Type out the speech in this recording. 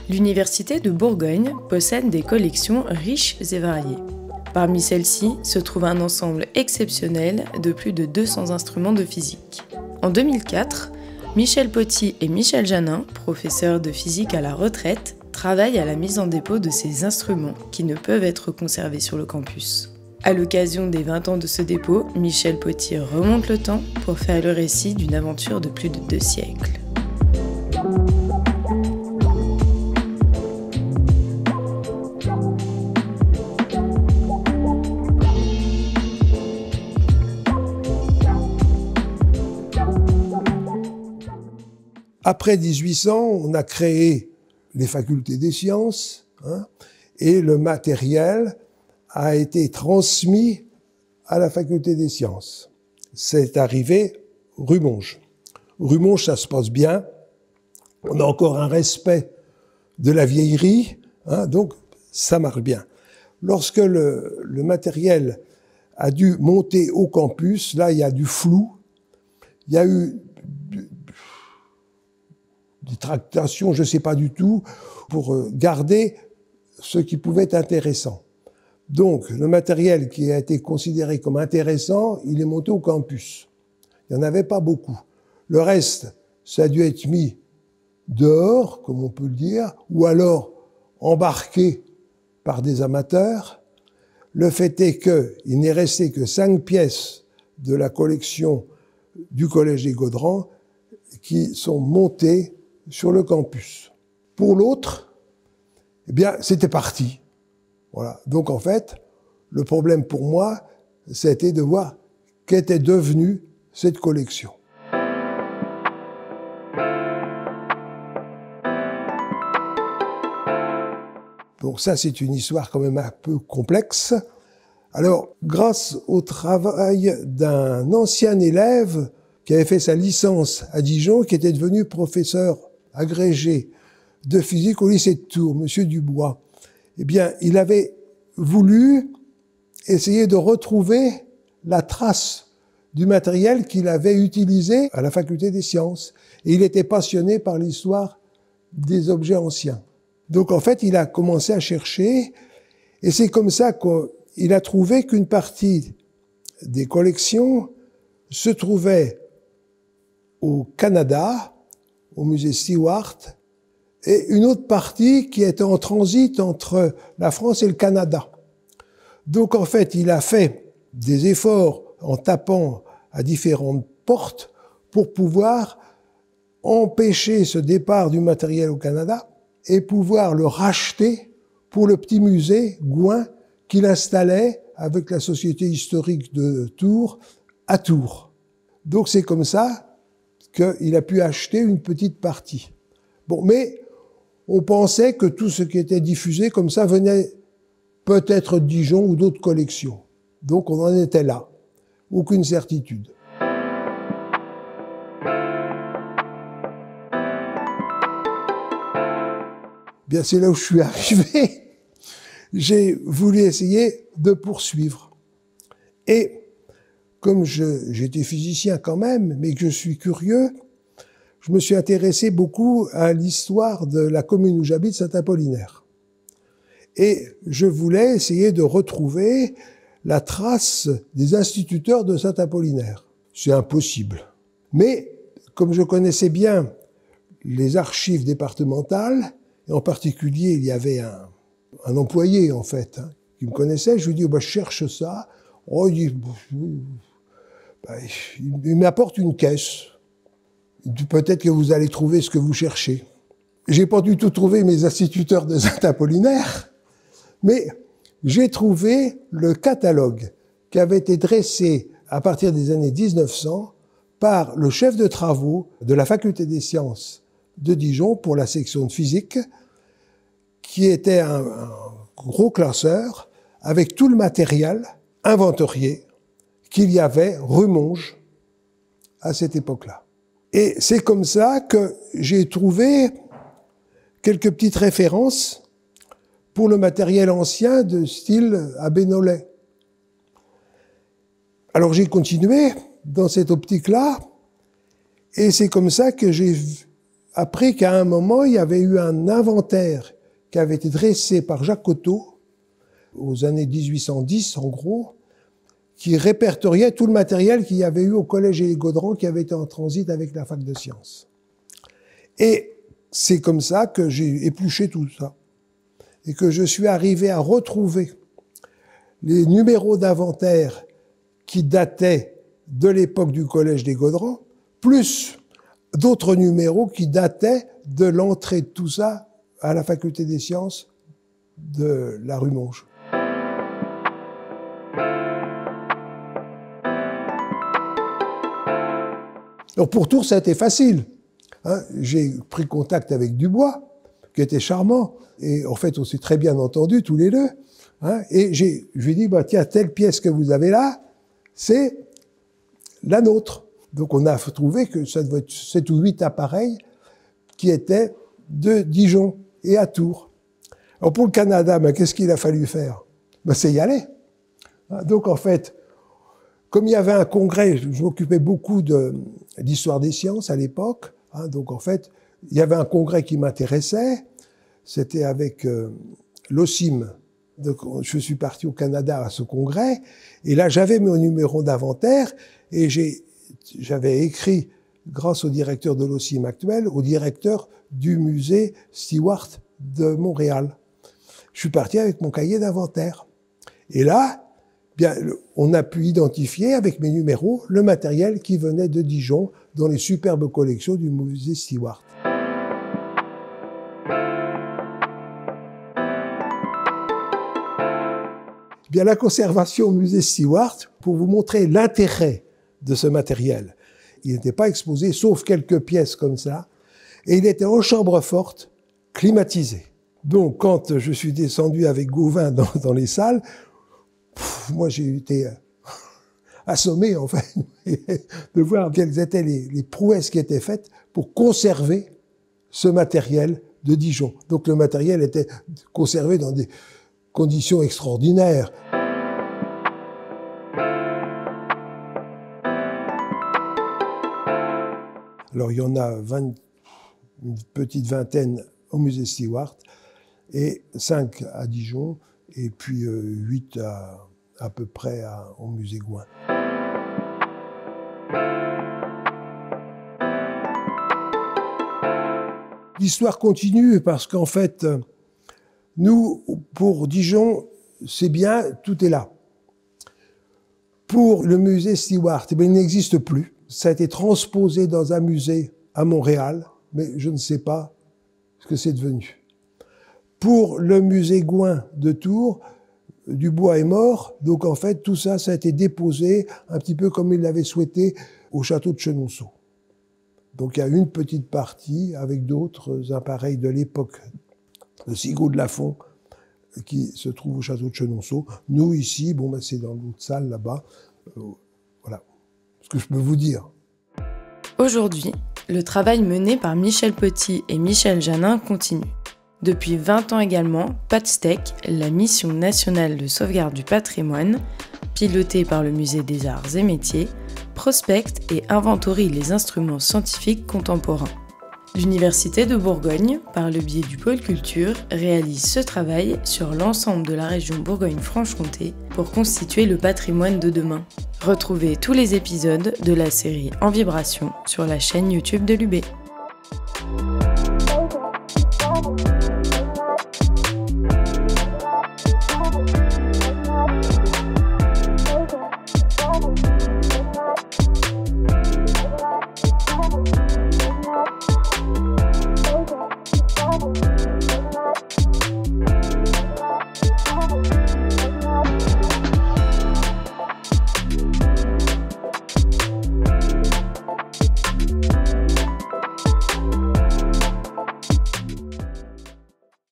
L'Université de Bourgogne possède des collections riches et variées. Parmi celles-ci se trouve un ensemble exceptionnel de plus de 200 instruments de physique. En 2004, Michel Poty et Michel Janin, professeurs de physique à la retraite, travaillent à la mise en dépôt de ces instruments qui ne peuvent être conservés sur le campus. À l'occasion des 20 ans de ce dépôt, Michel Poty remonte le temps pour faire le récit d'une aventure de plus de 2 siècles. Après 1800, on a créé les facultés des sciences, et le matériel a été transmis à la faculté des sciences. C'est arrivé rue Monge. Rue Monge, ça se passe bien. On a encore un respect de la vieillerie, donc ça marche bien. Lorsque le matériel a dû monter au campus, là, il y a du flou. Il y a eu des tractations, je ne sais pas du tout, pour garder ce qui pouvait être intéressant. Donc, le matériel qui a été considéré comme intéressant, il est monté au campus. Il n'y en avait pas beaucoup. Le reste, ça a dû être mis dehors, comme on peut le dire, ou alors embarqué par des amateurs. Le fait est qu'il n'est resté que 5 pièces de la collection du Collège des Gaudrans qui sont montées sur le campus. Pour l'autre, eh bien, c'était parti. Voilà. Donc, en fait, le problème pour moi, c'était de voir qu'était devenue cette collection. Donc ça, c'est une histoire quand même un peu complexe. Alors, grâce au travail d'un ancien élève qui avait fait sa licence à Dijon, qui était devenu professeur agrégé de physique au lycée de Tours, Monsieur Dubois, eh bien, il avait voulu essayer de retrouver la trace du matériel qu'il avait utilisé à la faculté des sciences. Et il était passionné par l'histoire des objets anciens. Donc, en fait, il a commencé à chercher, et c'est comme ça qu'il a trouvé qu'une partie des collections se trouvait au Canada, au musée Stewart, et une autre partie qui était en transit entre la France et le Canada. Donc, en fait, il a fait des efforts en tapant à différentes portes pour pouvoir empêcher ce départ du matériel au Canada et pouvoir le racheter pour le petit musée Gouin qu'il installait avec la Société historique de Tours à Tours. Donc, c'est comme ça qu'il a pu acheter une petite partie. Bon, mais on pensait que tout ce qui était diffusé comme ça venait peut-être de Dijon ou d'autres collections. Donc on en était là. Aucune certitude. Bien, c'est là où je suis arrivé. J'ai voulu essayer de poursuivre. Et comme j'étais physicien quand même, mais que je suis curieux, je me suis intéressé beaucoup à l'histoire de la commune où j'habite, Saint-Apollinaire. Et je voulais essayer de retrouver la trace des instituteurs de Saint-Apollinaire. C'est impossible. Mais, comme je connaissais bien les archives départementales, et en particulier, il y avait un employé, en fait, qui me connaissait, je lui dis, je cherche ça. Oh, il m'apporte une caisse. Peut-être que vous allez trouver ce que vous cherchez. J'ai pas du tout trouvé mes instituteurs de Saint-Apollinaire, mais j'ai trouvé le catalogue qui avait été dressé à partir des années 1900 par le chef de travaux de la faculté des sciences de Dijon pour la section de physique, qui était un gros classeur avec tout le matériel inventorié qu'il y avait rue Monge à cette époque-là. Et c'est comme ça que j'ai trouvé quelques petites références pour le matériel ancien de style Abbé Nollet. Alors j'ai continué dans cette optique-là, et c'est comme ça que j'ai appris qu'à un moment, il y avait eu un inventaire qui avait été dressé par Jacques Cotteau, aux années 1810 en gros, qui répertoriait tout le matériel qu'il y avait eu au Collège Élie-Gaudran qui avait été en transit avec la fac de sciences. Et c'est comme ça que j'ai épluché tout ça et que je suis arrivé à retrouver les numéros d'inventaire qui dataient de l'époque du Collège des Gaudran, plus d'autres numéros qui dataient de l'entrée de tout ça à la faculté des sciences de la rue Monge. Alors pour Tours, ça a été facile. J'ai pris contact avec Dubois, qui était charmant, et en fait, on s'est très bien entendus tous les deux. Et je lui ai dit, tiens, telle pièce que vous avez là, c'est la nôtre. Donc on a trouvé que ça devait être 7 ou 8 appareils qui étaient de Dijon et à Tours. Alors pour le Canada, qu'est-ce qu'il a fallu faire? C'est y aller. Donc en fait, comme il y avait un congrès, je m'occupais beaucoup d'histoire des sciences à l'époque, donc en fait, il y avait un congrès qui m'intéressait, c'était avec l'OSIM. Donc je suis parti au Canada à ce congrès, et là j'avais mon numéro d'inventaire, et j'avais écrit, grâce au directeur de l'OSIM actuel, au directeur du musée Stewart de Montréal. Je suis parti avec mon cahier d'inventaire. Et là, on a pu identifier avec mes numéros le matériel qui venait de Dijon dans les superbes collections du musée Stewart. La conservation au musée Stewart, pour vous montrer l'intérêt de ce matériel, il n'était pas exposé, sauf quelques pièces comme ça, et il était en chambre forte, climatisé. Donc, quand je suis descendu avec Gauvin dans les salles, moi, j'ai été assommé, en fait, de voir quelles étaient les prouesses qui étaient faites pour conserver ce matériel de Dijon. Donc, le matériel était conservé dans des conditions extraordinaires. Alors, il y en a une petite vingtaine au musée Stewart, et 5 à Dijon, et puis 8 à peu près au musée Gouin. L'histoire continue parce qu'en fait, nous, pour Dijon, c'est bien, tout est là. Pour le musée Stewart, il n'existe plus. Ça a été transposé dans un musée à Montréal, mais je ne sais pas ce que c'est devenu. Pour le musée Gouin de Tours, Dubois est mort, donc en fait tout ça, ça a été déposé un petit peu comme il l'avait souhaité au château de Chenonceau. Donc il y a une petite partie avec d'autres appareils de l'époque de Sigaud de Lafont qui se trouve au château de Chenonceau. Nous ici, c'est dans l'autre salle là-bas. Voilà ce que je peux vous dire. Aujourd'hui, le travail mené par Michel Petit et Michel Janin continue. Depuis 20 ans également, PATSTEC, la mission nationale de sauvegarde du patrimoine, pilotée par le Musée des Arts et Métiers, prospecte et inventorie les instruments scientifiques contemporains. L'Université de Bourgogne, par le biais du pôle culture, réalise ce travail sur l'ensemble de la région Bourgogne-Franche-Comté pour constituer le patrimoine de demain. Retrouvez tous les épisodes de la série En Vibration sur la chaîne YouTube de l'UB.